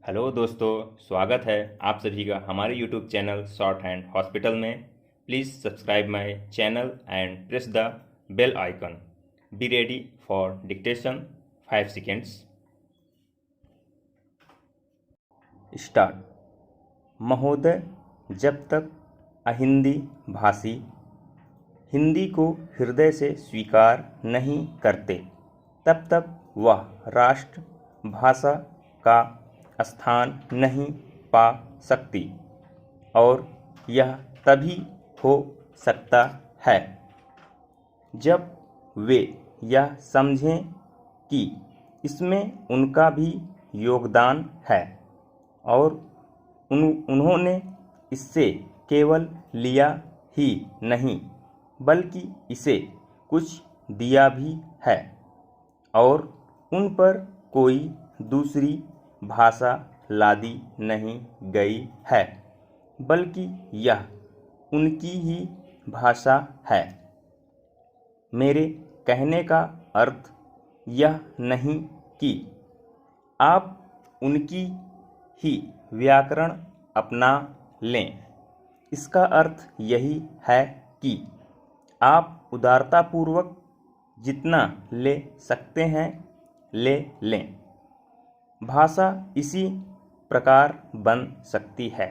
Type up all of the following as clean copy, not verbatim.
Hello दोस्तों, स्वागत है आप सभी का हमारे YouTube channel shorthand hospital में। Please subscribe my channel and press the bell icon. Be ready for dictation 5 seconds। Start. महोदय, जब तक अहिंदी भाषी हिंदी को हृदय से स्वीकार नहीं करते तब तक वह राष्ट्र भाषा का स्थान नहीं पा सकती, और यह तभी हो सकता है जब वे यह समझें कि इसमें उनका भी योगदान है और उन्होंने इससे केवल लिया ही नहीं बल्कि इसे कुछ दिया भी है, और उन पर कोई दूसरी भाषा लादी नहीं गई है, बल्कि यह उनकी ही भाषा है। मेरे कहने का अर्थ यह नहीं कि आप उनकी ही व्याकरण अपना लें। इसका अर्थ यही है कि आप उदारतापूर्वक जितना ले सकते हैं ले लें। भाषा इसी प्रकार बन सकती है।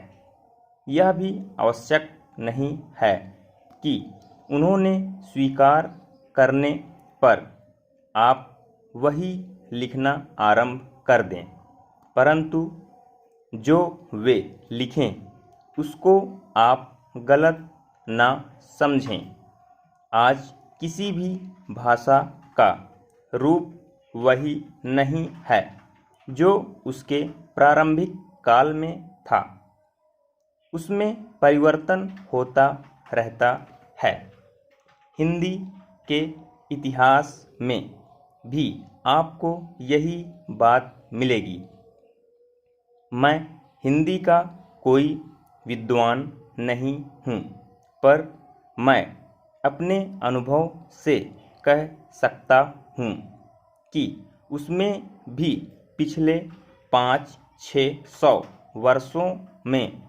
यह भी आवश्यक नहीं है कि उन्होंने स्वीकार करने पर आप वही लिखना आरंभ कर दें, परंतु जो वे लिखें उसको आप गलत ना समझें। आज किसी भी भाषा का रूप वही नहीं है जो उसके प्रारंभिक काल में था। उसमें परिवर्तन होता रहता है। हिंदी के इतिहास में भी आपको यही बात मिलेगी। मैं हिंदी का कोई विद्वान नहीं हूँ, पर मैं अपने अनुभव से कह सकता हूँ कि उसमें भी पिछले 500-600 वर्षों में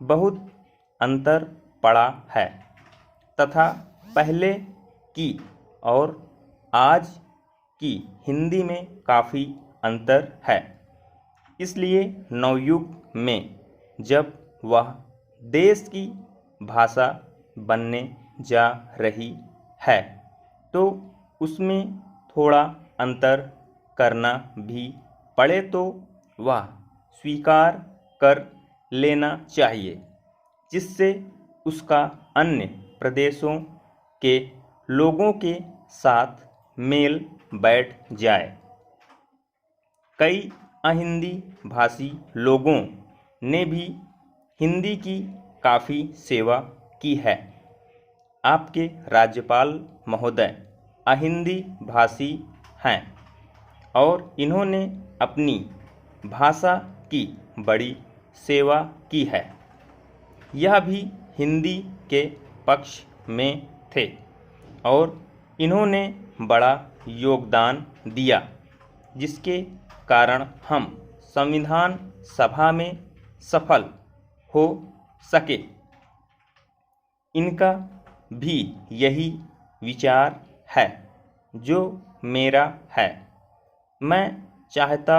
बहुत अंतर पड़ा है, तथा पहले की और आज की हिंदी में काफ़ी अंतर है। इसलिए नवयुग में जब वह देश की भाषा बनने जा रही है तो उसमें थोड़ा अंतर करना भी पड़े तो वह स्वीकार कर लेना चाहिए, जिससे उसका अन्य प्रदेशों के लोगों के साथ मेल बैठ जाए। कई अहिंदी भाषी लोगों ने भी हिंदी की काफ़ी सेवा की है। आपके राज्यपाल महोदय अहिंदी भाषी हैं और इन्होंने अपनी भाषा की बड़ी सेवा की है। यह भी हिंदी के पक्ष में थे और इन्होंने बड़ा योगदान दिया, जिसके कारण हम संविधान सभा में सफल हो सके। इनका भी यही विचार है जो मेरा है। मैं चाहता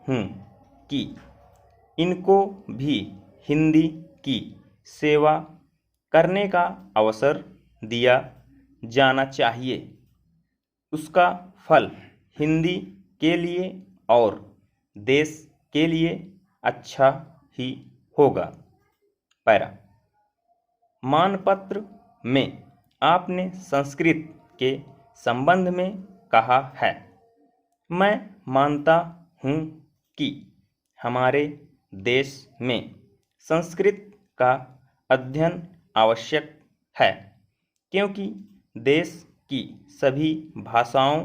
हूँ कि इनको भी हिंदी की सेवा करने का अवसर दिया जाना चाहिए। उसका फल हिंदी के लिए और देश के लिए अच्छा ही होगा। पैरा। मानपत्र में आपने संस्कृत के संबंध में कहा है। मैं मानता हूँ कि हमारे देश में संस्कृत का अध्ययन आवश्यक है, क्योंकि देश की सभी भाषाओं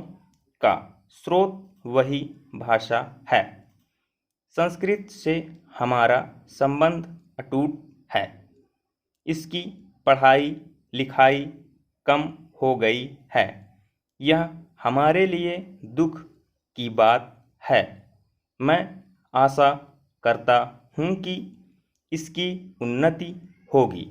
का स्रोत वही भाषा है। संस्कृत से हमारा संबंध अटूट है। इसकी पढ़ाई लिखाई कम हो गई है। यह हमारे लिए दुख की बात है। मैं आशा करता हूँ कि इसकी उन्नति होगी।